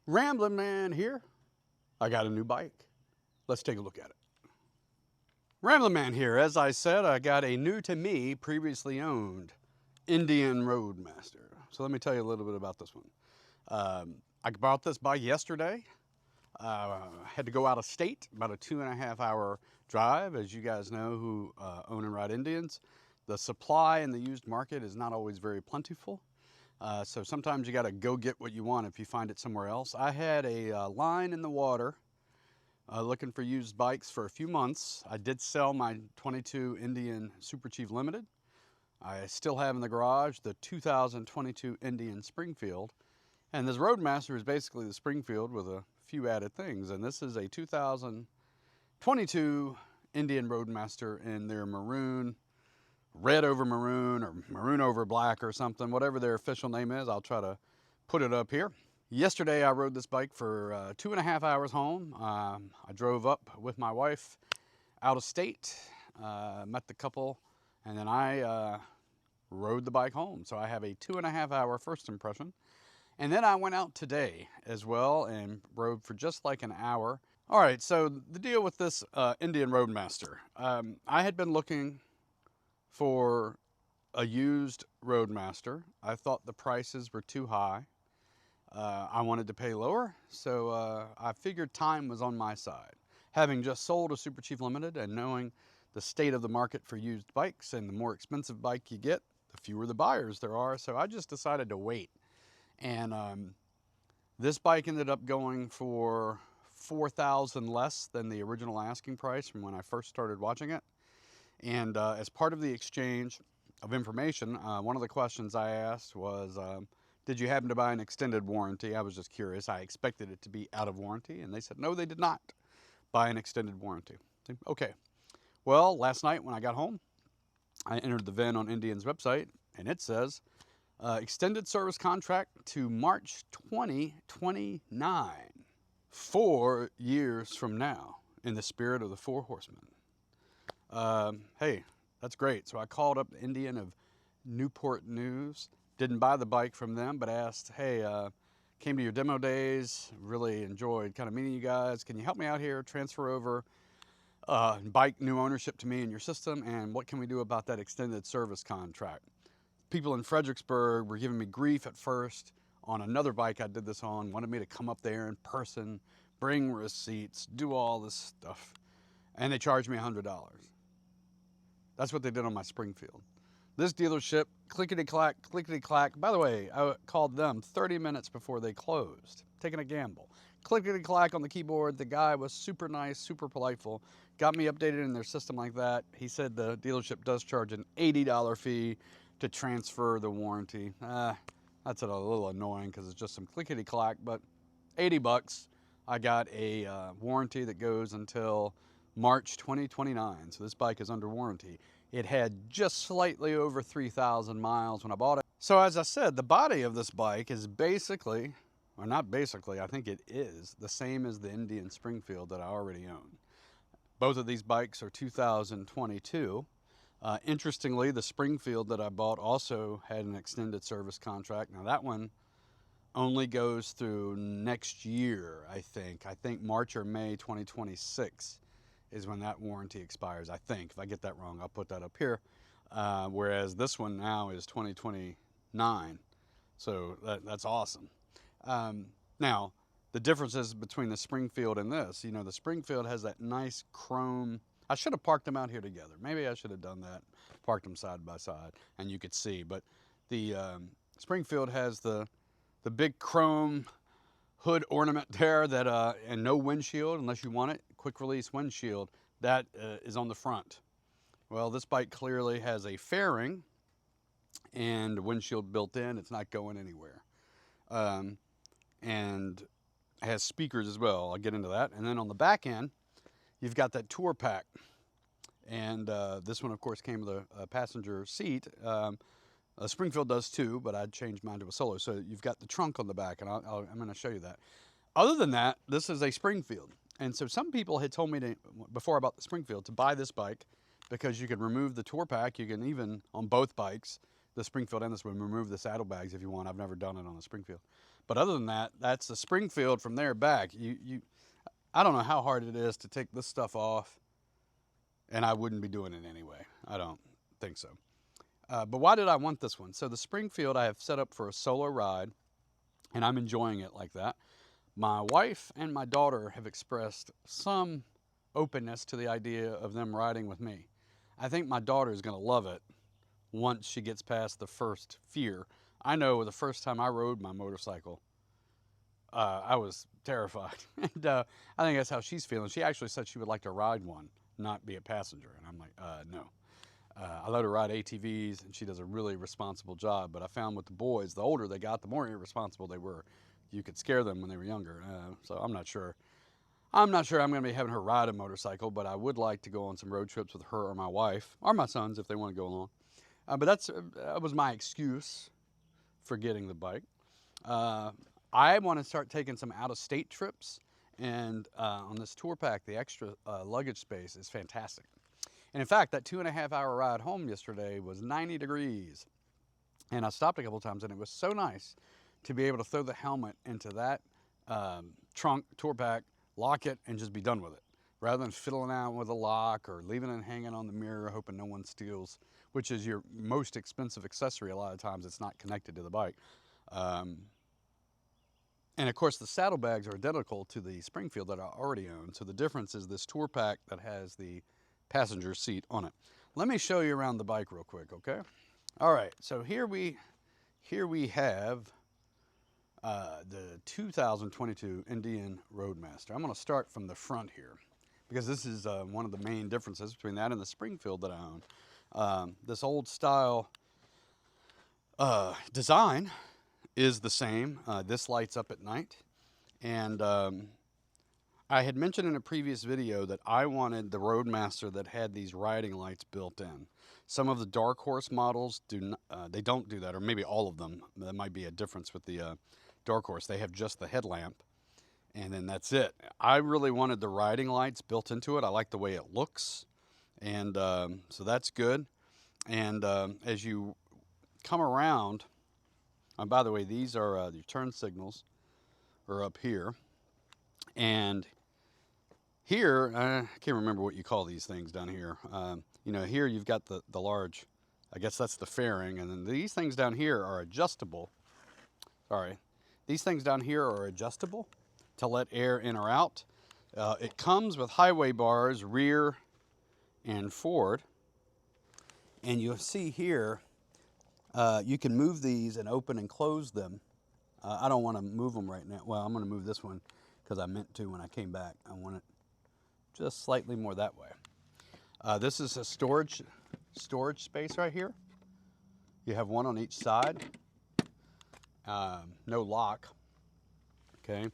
Ramblin' Man here. I got a new bike. Let's take a look at it. Ramblin' Man here. As I said, I got a new to me, previously owned Indian Roadmaster. So let me tell you a little bit about this one. I bought this bike yesterday. Had to go out of state, about a 2.5 hour drive. As you guys know who own and ride Indians, the supply in the used market is not always very plentiful. So sometimes you got to go get what you want if you find it somewhere else. I had a line in the water looking for used bikes for a few months. I did sell my 22 Indian Super Chief Limited. I still have in the garage the 2022 Indian Springfield. And this Roadmaster is basically the Springfield with a few added things. And this is a 2022 Indian Roadmaster in their maroon, red over maroon or maroon over black or something, whatever their official name is. I'll try to put it up here. Yesterday I rode this bike for 2.5 hours home. I drove up with my wife out of state, met the couple, and then I rode the bike home. So I have a 2.5 hour first impression. And then I went out today as well and rode for just like an hour. All right, so the deal with this Indian Roadmaster. I had been looking for a used Roadmaster. I thought the prices were too high. I wanted to pay lower, so I figured time was on my side. Having just sold a Super Chief Limited and knowing the state of the market for used bikes, and the more expensive bike you get, the fewer the buyers there are, so I just decided to wait. And this bike ended up going for $4,000 less than the original asking price from when I first started watching it. And as part of the exchange of information, one of the questions I asked was, did you happen to buy an extended warranty? I was just curious. I expected it to be out of warranty, and they said no, they did not buy an extended warranty. Okay. Well, last night when I got home, I entered the VIN on Indian's website, and it says extended service contract to March 2029, 4 years from now, in the spirit of the Four Horsemen. Hey, that's great. So I called up the Indian of Newport News. Didn't buy the bike from them, but asked, hey, came to your demo days, really enjoyed kind of meeting you guys. Can you help me out here, transfer over bike new ownership to me in your system, and what can we do about that extended service contract? People in Fredericksburg were giving me grief at first on another bike I did this on, wanted me to come up there in person, bring receipts, do all this stuff, and they charged me $100. That's what they did on my Springfield. This dealership, clickety-clack, clickety-clack. By the way, I called them 30 minutes before they closed, taking a gamble. Clickety-clack on the keyboard. The guy was super nice, super politeful, got me updated in their system like that. He said the dealership does charge an $80 fee to transfer the warranty. That's a little annoying because it's just some clickety-clack, but 80 bucks. I got a warranty that goes until March 2029, so this bike is under warranty. It had just slightly over 3,000 miles when I bought it. So as I said, the body of this bike is basically, or not basically, I think it is, the same as the Indian Springfield that I already own. Both of these bikes are 2022. Interestingly, the Springfield that I bought also had an extended service contract. Now that one only goes through next year, I think. I think March or May 2026. Is when that warranty expires, I think. If I get that wrong, I'll put that up here. Whereas this one now is 2029. So that's awesome. Now, the differences between the Springfield and this, you know, the Springfield has that nice chrome. I should have parked them out here together. Maybe I should have done that, parked them side by side, and you could see. But the Springfield has the big chrome hood ornament there that and no windshield unless you want it. Quick release windshield that is on the front. Well, this bike clearly has a fairing and windshield built in. It's not going anywhere, and has speakers as well. I'll get into that. And then on the back end, you've got that tour pack, and this one of course came with a passenger seat. Springfield does too, but I'd changed mine to a solo. So you've got the trunk on the back, and I'm going to show you that. Other than that, this is a Springfield. And so some people had told me before I bought the Springfield to buy this bike because you could remove the tour pack. You can even, on both bikes, the Springfield and this one, remove the saddlebags if you want. I've never done it on the Springfield. But other than that, that's the Springfield from there back. I don't know how hard it is to take this stuff off, and I wouldn't be doing it anyway. I don't think so. But why did I want this one? So the Springfield I have set up for a solo ride, and I'm enjoying it like that. My wife and my daughter have expressed some openness to the idea of them riding with me. I think my daughter is going to love it once she gets past the first fear. I know the first time I rode my motorcycle, I was terrified. And I think that's how she's feeling. She actually said she would like to ride one, not be a passenger. And I'm like, no. I let her ride ATVs, and she does a really responsible job. But I found with the boys, the older they got, the more irresponsible they were. You could scare them when they were younger. So I'm not sure. I'm not sure I'm going to be having her ride a motorcycle, but I would like to go on some road trips with her or my wife, or my sons if they want to go along. But that was my excuse for getting the bike. I want to start taking some out-of-state trips, and on this tour pack, the extra luggage space is fantastic. And in fact, that 2.5-hour ride home yesterday was 90 degrees. And I stopped a couple times, and it was so nice to be able to throw the helmet into that trunk, tour pack, lock it, and just be done with it. Rather than fiddling out with a lock or leaving it hanging on the mirror, hoping no one steals, which is your most expensive accessory. A lot of times it's not connected to the bike. And of course, the saddlebags are identical to the Springfield that I already own. So the difference is this tour pack that has the passenger seat on it. Let me show you around the bike real quick, okay? All right, so here we have the 2022 Indian Roadmaster. I'm going to start from the front here because this is one of the main differences between that and the Springfield that I own. This old style design is the same. This lights up at night, and I had mentioned in a previous video that I wanted the Roadmaster that had these riding lights built in. Some of the Dark Horse models they don't do that, or maybe all of them. That might be a difference with the Dark Horse. They have just the headlamp, and then that's it. I really wanted the riding lights built into it. I like the way it looks, and so that's good. And as you come around, and by the way, these are your turn signals are up here, and here, I can't remember what you call these things down here. You know, here you've got the large, I guess that's the fairing, and then these things down here are adjustable. Sorry. These things down here are adjustable to let air in or out. It comes with highway bars, rear and forward. And you'll see here, you can move these and open and close them. I don't want to move them right now. Well, I'm going to move this one because I meant to when I came back. I want it just slightly more that way. This is a storage space right here. You have one on each side. No lock. Okay.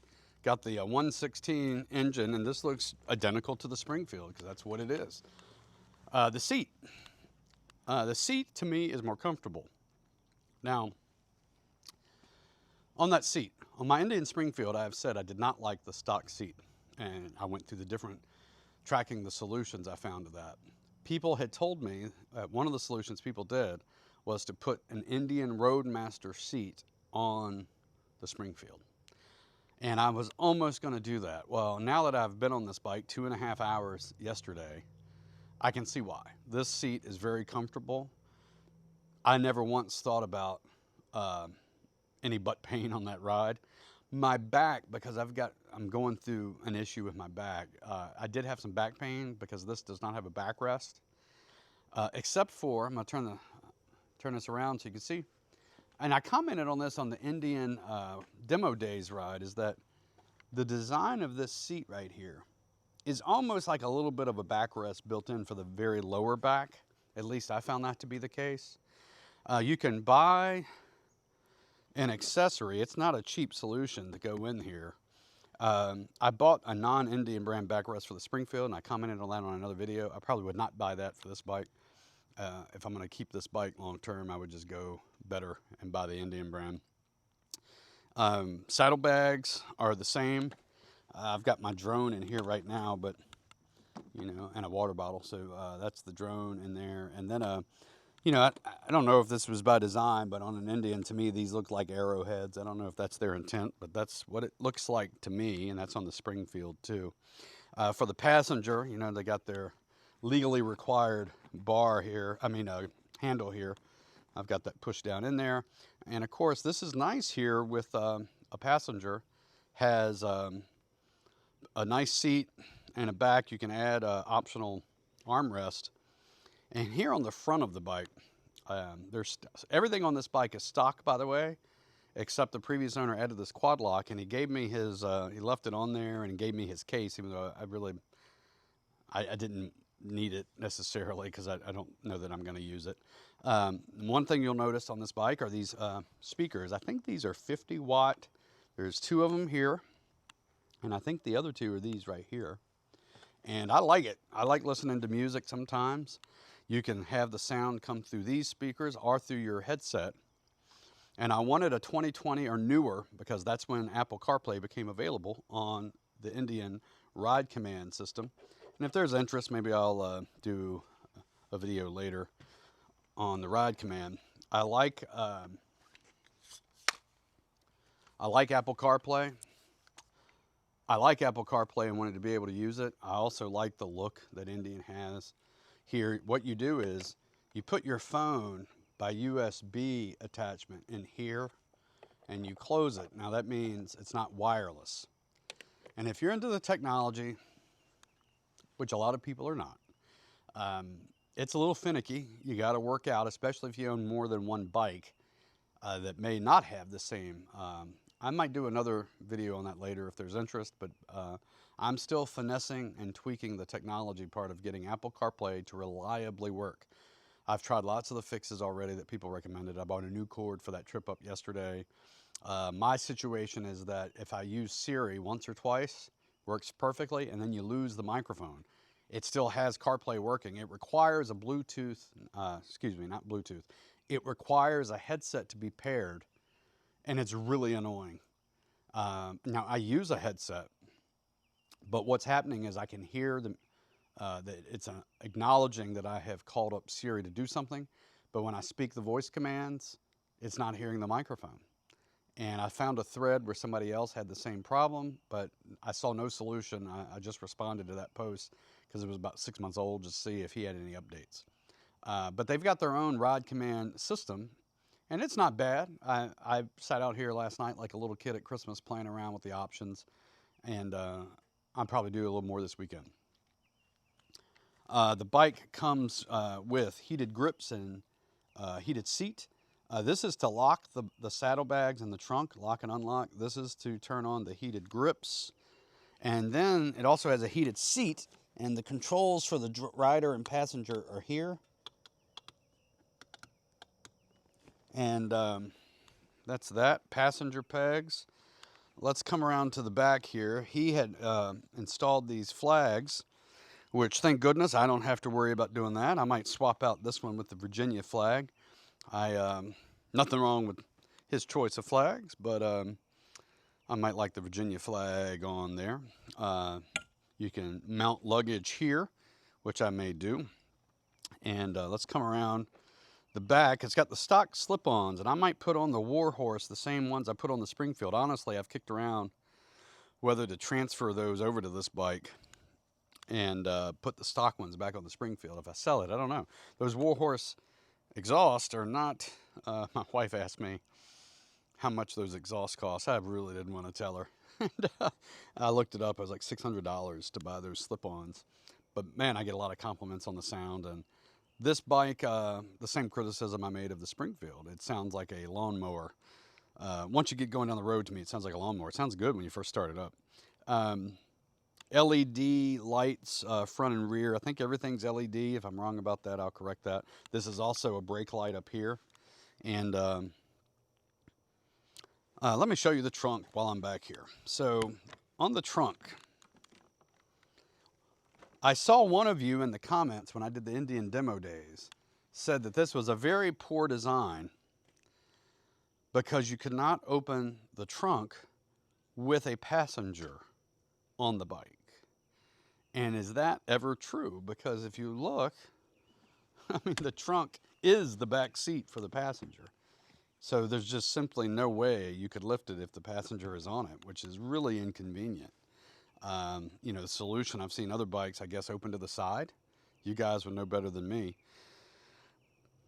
Got the 116 engine, and this looks identical to the Springfield because that's what it is. The seat. The seat to me is more comfortable. Now, on that seat, on my Indian Springfield, I have said I did not like the stock seat, and I went through the different tracking the solutions I found to that. People had told me that one of the solutions people did was to put an Indian Roadmaster seat on the Springfield. And I was almost going to do that. Well, now that I've been on this bike 2.5 hours yesterday, I can see why. This seat is very comfortable. I never once thought about any butt pain on that ride. My back, because I'm going through an issue with my back. I did have some back pain because this does not have a backrest. Except for, I'm going to turn this around so you can see. And I commented on this on the Indian Demo Days ride, is that the design of this seat right here is almost like a little bit of a backrest built in for the very lower back. At least I found that to be the case. You can buy an accessory. It's not a cheap solution to go in here. I bought a non-Indian brand backrest for the Springfield, and I commented on that on another video. I probably would not buy that for this bike. If I'm going to keep this bike long term, I would just go better and buy the Indian brand. Saddlebags are the same. I've got my drone in here right now, but you know, and a water bottle. So that's the drone in there. And then You know, I don't know if this was by design, but on an Indian, to me, these look like arrowheads. I don't know if that's their intent, but that's what it looks like to me, and that's on the Springfield too. For the passenger, you know, they got their legally required bar here. Handle here. I've got that pushed down in there. And of course, this is nice here with a passenger. Has a nice seat and a back. You can add an optional armrest. And here on the front of the bike, there's everything on this bike is stock, by the way, except the previous owner added this quad lock, and he gave me his, he left it on there and he gave me his case, even though I didn't need it necessarily because I don't know that I'm going to use it. One thing you'll notice on this bike are these speakers. I think these are 50 watt. There's 2 of them here, and I think the other 2 are these right here. And I like it. I like listening to music sometimes. You can have the sound come through these speakers or through your headset. And I wanted a 2020 or newer because that's when Apple CarPlay became available on the Indian Ride Command system. And if there's interest, maybe I'll do a video later on the Ride Command. I like Apple CarPlay. I like Apple CarPlay and wanted to be able to use it. I also like the look that Indian has. Here, what you do is you put your phone by USB attachment in here and you close it. Now that means it's not wireless. And if you're into the technology, which a lot of people are not, it's a little finicky. You got to work out, especially if you own more than one bike that may not have the same. I might do another video on that later if there's interest, but I'm still finessing and tweaking the technology part of getting Apple CarPlay to reliably work. I've tried lots of the fixes already that people recommended. I bought a new cord for that trip up yesterday. My situation is that if I use Siri once or twice, works perfectly, and then you lose the microphone. It still has CarPlay working. It requires a Bluetooth, not Bluetooth. It requires a headset to be paired, and it's really annoying. Now, I use a headset, but what's happening is I can hear that it's acknowledging that I have called up Siri to do something, but when I speak the voice commands, it's not hearing the microphone. And I found a thread where somebody else had the same problem, but I saw no solution. I just responded to that post because it was about 6 months old, just to see if he had any updates. But they've got their own Ride Command system, and it's not bad. I sat out here last night like a little kid at Christmas playing around with the options, and I'll probably do a little more this weekend. The bike comes with heated grips and heated seat. This is to lock the saddlebags in the trunk, lock and unlock. This is to turn on the heated grips. And then it also has a heated seat, and the controls for the rider and passenger are here. And that's that. Passenger pegs. Let's come around to the back here. He had installed these flags, which, thank goodness, I don't have to worry about doing that. I might swap out this one with the Virginia flag. Nothing wrong with his choice of flags, but I might like the Virginia flag on there. You can mount luggage here, which I may do. And let's come around the back. It's got the stock slip-ons, and I might put on the Warhorse, the same ones I put on the Springfield. Honestly, I've kicked around whether to transfer those over to this bike and put the stock ones back on the Springfield. If I sell it, I don't know. Those Warhorse exhausts are not, my wife asked me how much those exhausts cost. I really didn't want to tell her. And, I looked it up. It was like $600 to buy those slip-ons. But man, I get a lot of compliments on the sound. And this bike, the same criticism I made of the Springfield. It sounds like a lawnmower. Once you get going down the road, to me, it sounds like a lawnmower. It sounds good when you first start it up. LED lights, front and rear. I think everything's LED. If I'm wrong about that, I'll correct that. This is also a brake light up here. And let me show you the trunk while I'm back here. So on the trunk, I saw one of you in the comments when I did the Indian demo days said that this was a very poor design because you could not open the trunk with a passenger on the bike. And is that ever true? Because if you look, I mean, the trunk is the back seat for the passenger. So there's just simply no way you could lift it if the passenger is on it, which is really inconvenient. You know, the solution, I've seen other bikes, I guess, open to the side. You guys would know better than me.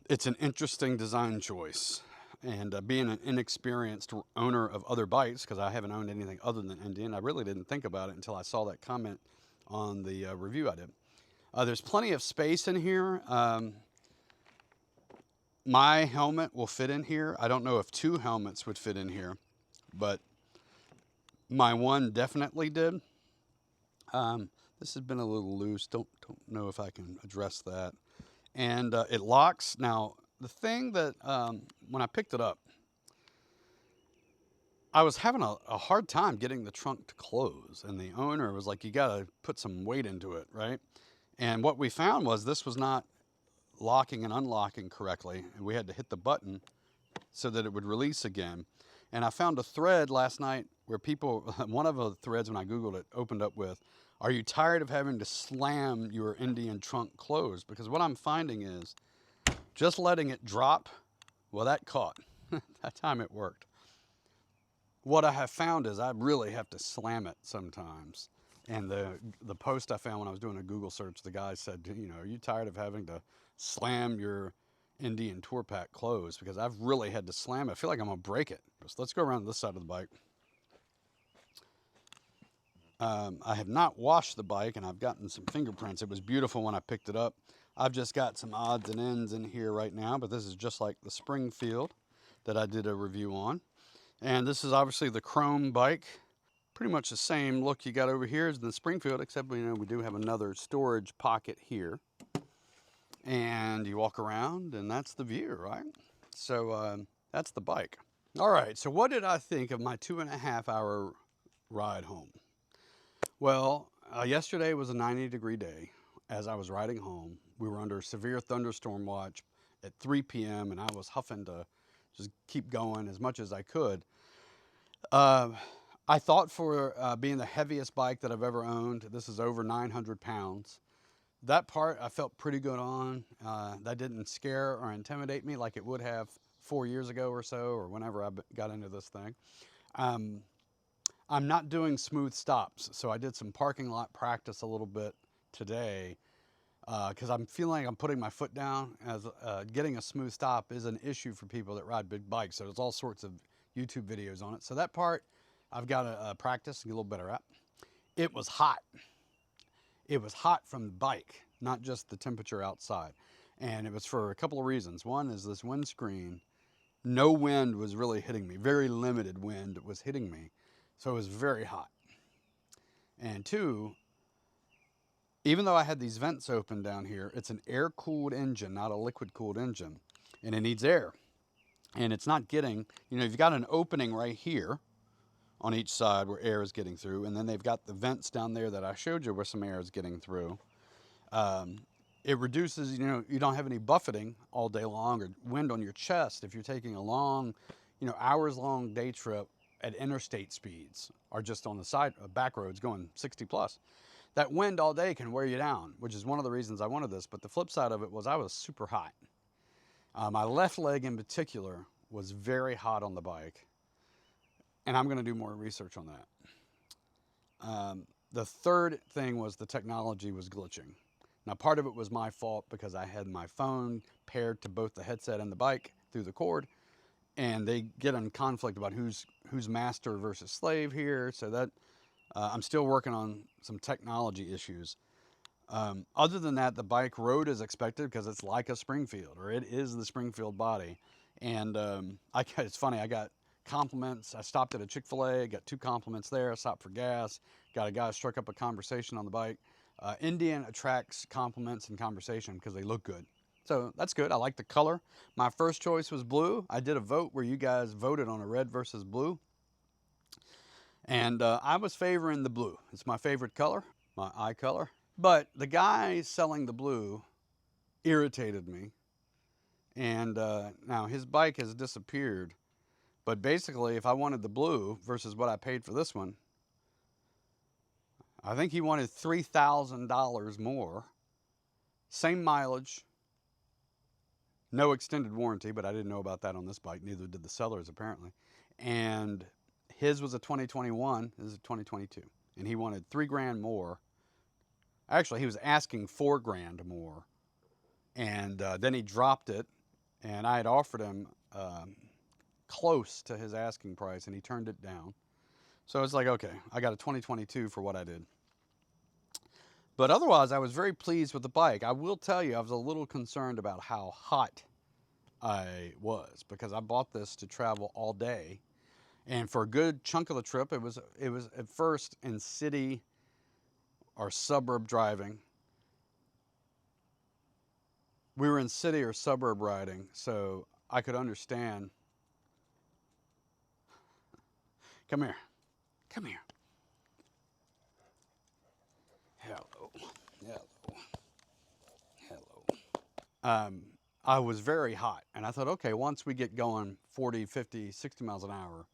It's an interesting design choice. And being an inexperienced owner of other bikes, because I haven't owned anything other than Indian, I really didn't think about it until I saw that comment on the review I did. There's plenty of space in here. My helmet will fit in here. I don't know if 2 helmets would fit in here, but my one definitely did. This has been a little loose. Don't know if I can address that. And it locks. Now, the thing that when I picked it up, I was having a hard time getting the trunk to close, and the owner was like, you got to put some weight into it, right? And what we found was this was not locking and unlocking correctly, and we had to hit the button so that it would release again. And I found a thread last night where people, one of the threads when I Googled it, opened up with, are you tired of having to slam your Indian trunk closed? Because what I'm finding is just letting it drop, well, that caught. That time it worked. What I have found is I really have to slam it sometimes. And the post I found when I was doing a Google search, the guy said, you know, are you tired of having to slam your Indian Tour Pack closed? Because I've really had to slam it. I feel like I'm going to break it. So let's go around this side of the bike. I have not washed the bike, and I've gotten some fingerprints. It was beautiful when I picked it up. I've just got some odds and ends in here right now, but this is just like the Springfield that I did a review on. And this is obviously the chrome bike. Pretty much the same look you got over here as the Springfield, except we do have another storage pocket here. And you walk around, and that's the view, right? So that's the bike. All right, so what did I think of my 2.5-hour ride home? Well, yesterday was a 90-degree day. As I was riding home, we were under severe thunderstorm watch at 3 p.m., and I was huffing to just keep going as much as I could. I thought for being the heaviest bike that I've ever owned, this is over 900 pounds. That part I felt pretty good on. That didn't scare or intimidate me like it would have 4 years ago or so, or whenever I got into this thing. I'm not doing smooth stops, so I did some parking lot practice a little bit today because I'm feeling like I'm putting my foot down. As getting a smooth stop is an issue for people that ride big bikes, so there's all sorts of YouTube videos on it. So that part I've got to practice and get a little better at. It was hot. It was hot from the bike, not just the temperature outside. And it was for a couple of reasons. One is this windscreen. No wind was really hitting me. Very limited wind was hitting me. So it was very hot. And 2, even though I had these vents open down here, it's an air-cooled engine, not a liquid-cooled engine. And it needs air. And it's not getting, you've got an opening right here on each side where air is getting through. And then they've got the vents down there that I showed you where some air is getting through. It reduces, you don't have any buffeting all day long or wind on your chest if you're taking a long, hours-long day trip at interstate speeds or just on the side back roads going 60 plus. That wind all day can wear you down, which is one of the reasons I wanted this. But the flip side of it was I was super hot. My left leg in particular was very hot on the bike. And I'm going to do more research on that. The third thing was the technology was glitching. Now, part of it was my fault because I had my phone paired to both the headset and the bike through the cord. And they get in conflict about who's master versus slave here. So that I'm still working on some technology issues. Other than that, the bike rode as expected because it's like a Springfield, or it is the Springfield body. And it's funny, I got compliments. I stopped at a Chick-fil-A, got 2 compliments there. I stopped for gas. Got a guy who struck up a conversation on the bike. Indian attracts compliments and conversation because they look good. So that's good. I like the color. My first choice was blue. I did a vote where you guys voted on a red versus blue. And I was favoring the blue. It's my favorite color, my eye color. But the guy selling the blue irritated me. And now his bike has disappeared. But basically, if I wanted the blue versus what I paid for this one, I think he wanted $3,000 more. Same mileage. No extended warranty, but I didn't know about that on this bike. Neither did the sellers, apparently. And his was a 2021. This is a 2022. And he wanted 3 grand more. Actually, he was asking 4 grand more. And then he dropped it. And I had offered him close to his asking price, and he turned it down. So it's like, okay, I got a 2022 for what I did. But otherwise, I was very pleased with the bike. I will tell you, I was a little concerned about how hot I was, because I bought this to travel all day. And for a good chunk of the trip, it was at first in city or suburb driving. We were in city or suburb riding, so I could understand. Come here. Come here. Hello. Hello. Hello. I was very hot, and I thought, okay, once we get going 40, 50, 60 miles an hour,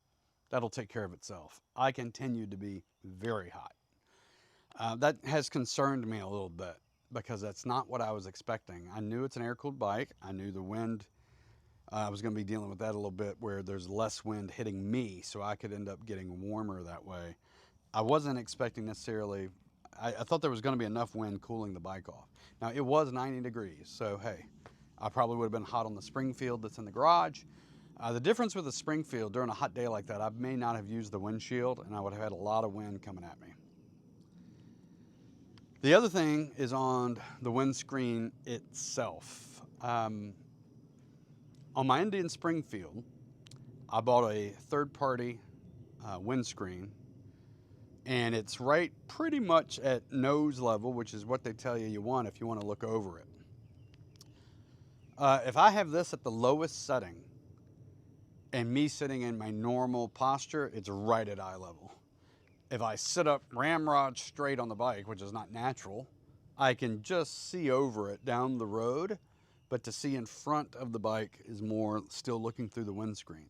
that'll take care of itself. I continued to be very hot. That has concerned me a little bit, because that's not what I was expecting. I knew it's an air-cooled bike. I knew the wind, I was going to be dealing with that a little bit, where there's less wind hitting me, so I could end up getting warmer that way. I wasn't expecting necessarily, I thought there was going to be enough wind cooling the bike off. Now, it was 90 degrees, so hey, I probably would have been hot on the Springfield that's in the garage. The difference with the Springfield, during a hot day like that, I may not have used the windshield, and I would have had a lot of wind coming at me. The other thing is on the windscreen itself. On my Indian Springfield, I bought a third-party windscreen, and it's right pretty much at nose level, which is what they tell you want if you want to look over it. If I have this at the lowest setting, and me sitting in my normal posture, it's right at eye level. If I sit up ramrod straight on the bike, which is not natural, I can just see over it down the road, but to see in front of the bike is more still looking through the windscreen.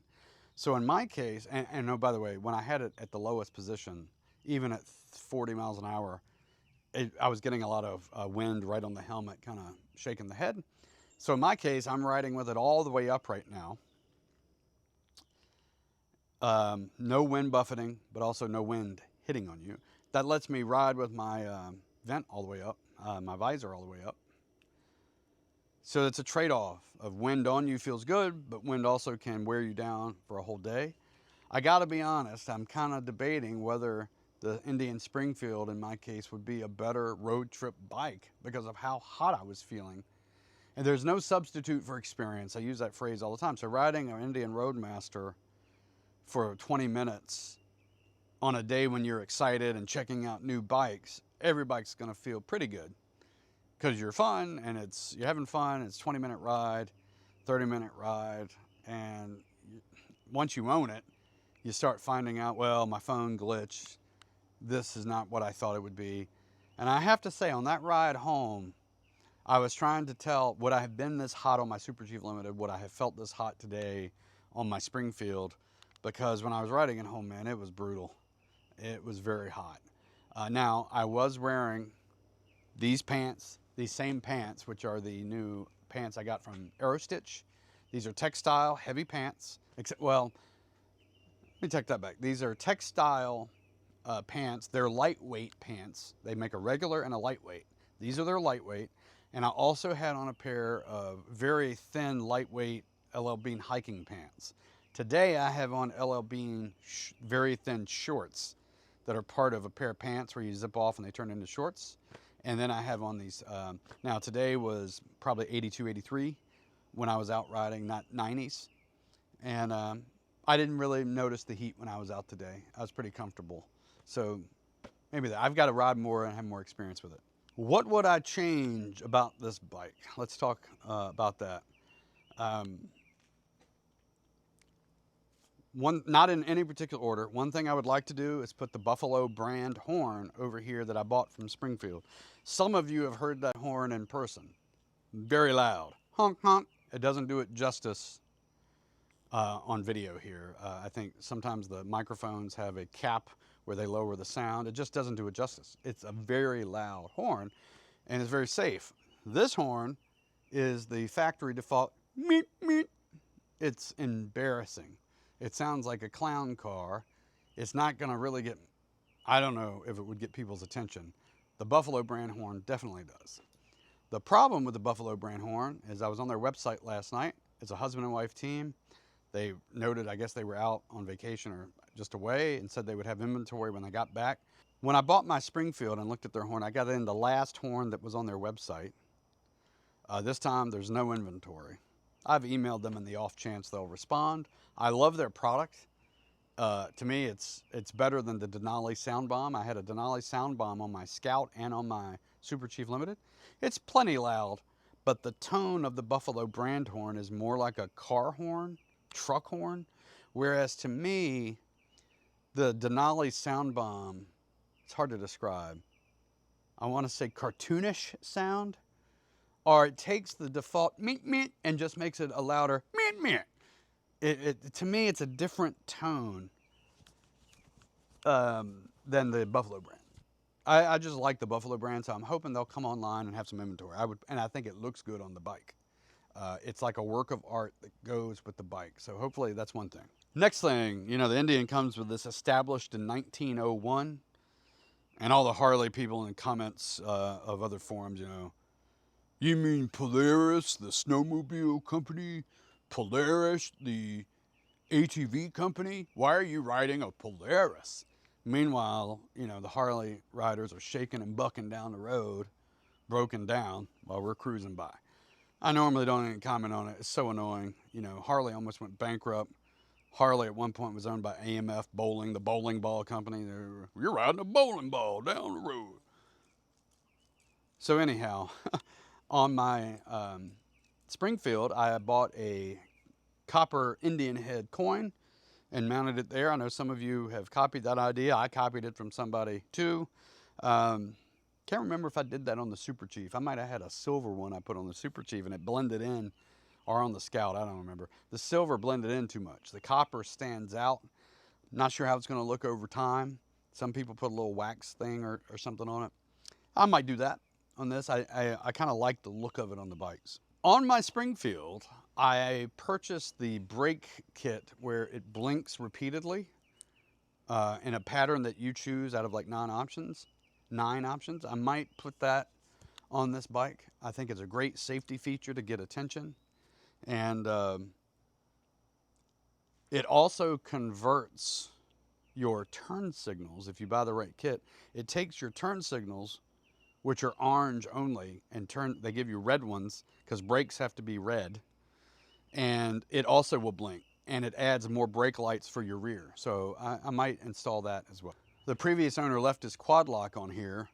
So in my case, and oh, by the way, when I had it at the lowest position, even at 40 miles an hour, I was getting a lot of wind right on the helmet, kind of shaking the head. So in my case, I'm riding with it all the way up right now. No wind buffeting, but also no wind hitting on you. That lets me ride with my vent all the way up, my visor all the way up. So it's a trade-off of wind on you feels good, but wind also can wear you down for a whole day. I gotta be honest, I'm kind of debating whether the Indian Springfield, in my case, would be a better road trip bike because of how hot I was feeling. And there's no substitute for experience. I use that phrase all the time. So riding an Indian Roadmaster for 20 minutes on a day when you're excited and checking out new bikes, every bike's gonna feel pretty good because you're fun and you're having fun. It's 20-minute ride, 30-minute ride, and once you own it, you start finding out, well, my phone glitched. This is not what I thought it would be. And I have to say, on that ride home, I was trying to tell, would I have been this hot on my Super Chief Limited? Would I have felt this hot today on my Springfield? Because when I was riding it home, man, it was brutal. It was very hot. Now, I was wearing these pants, these same pants, which are the new pants I got from Aerostitch. These are textile, heavy pants. Well, let me take that back. These are textile pants. They're lightweight pants. They make a regular and a lightweight. These are their lightweight. And I also had on a pair of very thin, lightweight LL Bean hiking pants. Today I have on LL Bean very thin shorts that are part of a pair of pants where you zip off and they turn into shorts. And then I have on these, now today was probably 82, 83 when I was out riding, not 90s. And I didn't really notice the heat when I was out today. I was pretty comfortable. So maybe I've got to ride more and have more experience with it. What would I change about this bike? Let's talk about that. Not in any particular order. One thing I would like to do is put the Buffalo brand horn over here that I bought from Springfield. Some of you have heard that horn in person. Very loud. Honk, honk. It doesn't do it justice on video here. I think sometimes the microphones have a cap where they lower the sound. It just doesn't do it justice. It's a very loud horn and it's very safe. This horn is the factory default meet, meet. It's embarrassing. It sounds like a clown car. It's not going to really get, I don't know if it would get people's attention. The Buffalo brand horn definitely does. The problem with the Buffalo brand horn is I was on their website last night. It's a husband and wife team. They noted, I guess they were out on vacation or just away, and said they would have inventory when they got back. When I bought my Springfield and looked at their horn, I got in the last horn that was on their website. This time there's no inventory. I've emailed them in the off chance they'll respond. I love their product. To me, it's better than the Denali Sound Bomb. I had a Denali Sound Bomb on my Scout and on my Super Chief Limited. It's plenty loud, but the tone of the Buffalo brand horn is more like a car horn, truck horn, whereas to me, the Denali Sound Bomb, it's hard to describe. I want to say cartoonish sound, or it takes the default meet meet and just makes it a louder meet meet. To me, it's a different tone than the Buffalo brand. I just like the Buffalo brand, so I'm hoping they'll come online and have some inventory. And I think it looks good on the bike. It's like a work of art that goes with the bike. So hopefully that's one thing. Next thing, you know, the Indian comes with this established in 1901. And all the Harley people in the comments of other forums, you know, you mean Polaris, the snowmobile company? Polaris, the ATV company? Why are you riding a Polaris? Meanwhile, you know, the Harley riders are shaking and bucking down the road, broken down, while we're cruising by. I normally don't even comment on it. It's so annoying. You know, Harley almost went bankrupt. Harley at one point was owned by AMF Bowling, the bowling ball company. You're riding a bowling ball down the road. So anyhow, on my Springfield, I bought a copper Indian head coin and mounted it there. I know some of you have copied that idea. I copied it from somebody too. Can't remember if I did that on the Super Chief. I might have had a silver one I put on the Super Chief and it blended in, or on the Scout, I don't remember. The silver blended in too much. The copper stands out. Not sure how it's going to look over time. Some people put a little wax thing or something on it. I might do that on this. I kind of like the look of it on the bikes. On my Springfield, I purchased the brake kit where it blinks repeatedly in a pattern that you choose out of like 9 options. I might put that on this bike. I think it's a great safety feature to get attention. And it also converts your turn signals. If you buy the right kit, it takes your turn signals, which are orange only, and they give you red ones because brakes have to be red. And it also will blink, and it adds more brake lights for your rear. So I might install that as well. The previous owner left his quad lock on here.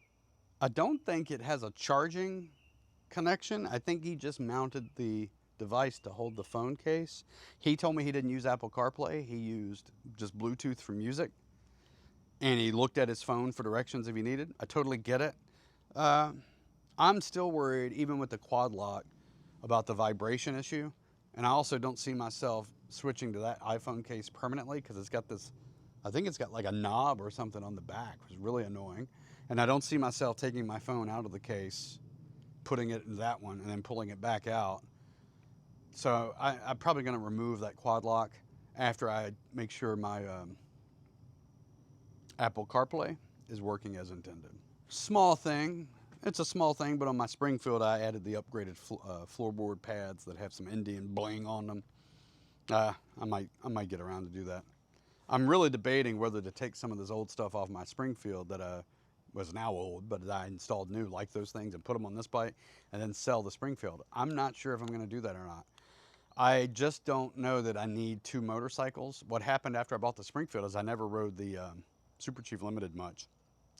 I don't think it has a charging connection. I think he just mounted the device to hold the phone case. He told me he didn't use Apple CarPlay. He used just Bluetooth for music. And he looked at his phone for directions if he needed. I totally get it. I'm still worried, even with the quad lock, about the vibration issue. And I also don't see myself switching to that iPhone case permanently because it's got this, I think it's got like a knob or something on the back, which is really annoying. And I don't see myself taking my phone out of the case, putting it in that one, and then pulling it back out. So I'm probably going to remove that quad lock after I make sure my Apple CarPlay is working as intended. Small thing. It's a small thing, but on my Springfield, I added the upgraded floorboard pads that have some Indian bling on them. I might get around to do that. I'm really debating whether to take some of this old stuff off my Springfield that was now old, but I installed new, like those things, and put them on this bike, and then sell the Springfield. I'm not sure if I'm going to do that or not. I just don't know that I need 2 motorcycles. What happened after I bought the Springfield is I never rode the Super Chief Limited much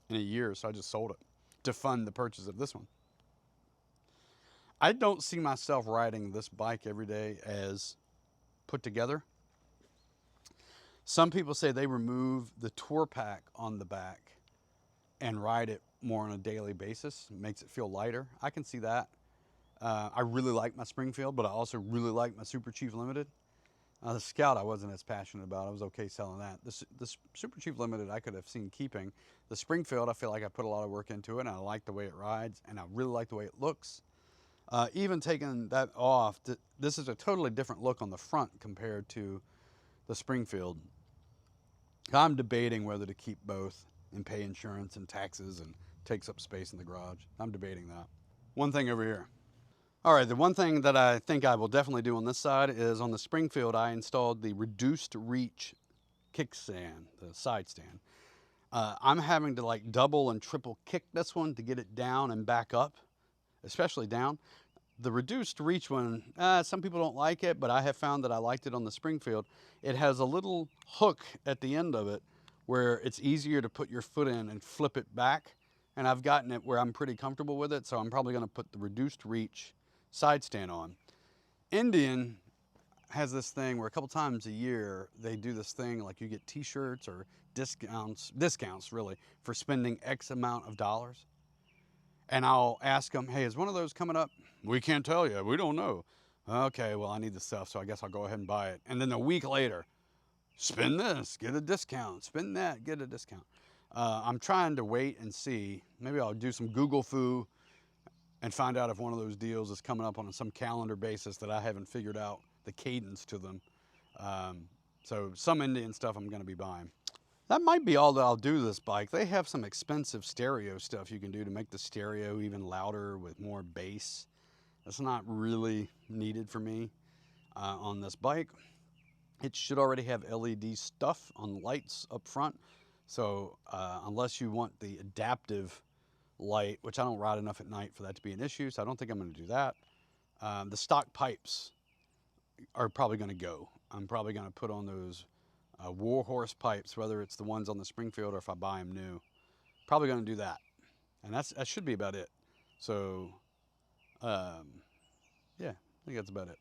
in a year, so I just sold it to fund the purchase of this one. I don't see myself riding this bike every day as put together. Some people say they remove the tour pack on the back and ride it more on a daily basis. It makes it feel lighter. I can see that. I really like my Springfield, but I also really like my Super Chief Limited. The Scout I wasn't as passionate about. I was okay selling that. The Super Chief Limited I could have seen keeping. The Springfield, I feel like I put a lot of work into it, and I like the way it rides, and I really like the way it looks. Even taking that off, this is a totally different look on the front compared to the Springfield. I'm debating whether to keep both and pay insurance and taxes and takes up space in the garage. I'm debating that. One thing over here. All right, the one thing that I think I will definitely do on this side is on the Springfield, I installed the reduced reach kickstand, the side stand. I'm having to like double and triple kick this one to get it down and back up, especially down. The reduced reach one, some people don't like it, but I have found that I liked it on the Springfield. It has a little hook at the end of it where it's easier to put your foot in and flip it back. And I've gotten it where I'm pretty comfortable with it, so I'm probably gonna put the reduced reach side stand on. Indian has this thing where a couple times a year they do this thing like you get t-shirts or discounts really, for spending X amount of dollars. And I'll ask them, hey, is one of those coming up? We can't tell you, we don't know. Okay, well, I need the stuff, so I guess I'll go ahead and buy it. And then a week later, spend this, get a discount, spend that, get a discount. I'm trying to wait and see. Maybe I'll do some Google foo and find out if one of those deals is coming up on some calendar basis that I haven't figured out the cadence to them. So some Indian stuff I'm gonna be buying. That might be all that I'll do this bike. They have some expensive stereo stuff you can do to make the stereo even louder with more bass. That's not really needed for me on this bike. It should already have LED stuff on lights up front. So unless you want the adaptive light, which I don't ride enough at night for that to be an issue, so I don't think I'm gonna do that. The stock pipes are probably gonna go. I'm probably gonna put on those Warhorse pipes, whether it's the ones on the Springfield or if I buy them new. Probably gonna do that. And that should be about it. So, yeah, I think that's about it.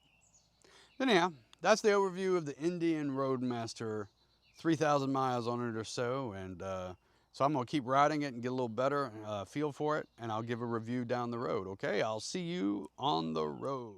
But anyhow, that's the overview of the Indian Roadmaster, 3,000 miles on it or so. And so I'm gonna keep riding it and get a little better feel for it, and I'll give a review down the road. Okay, I'll see you on the road.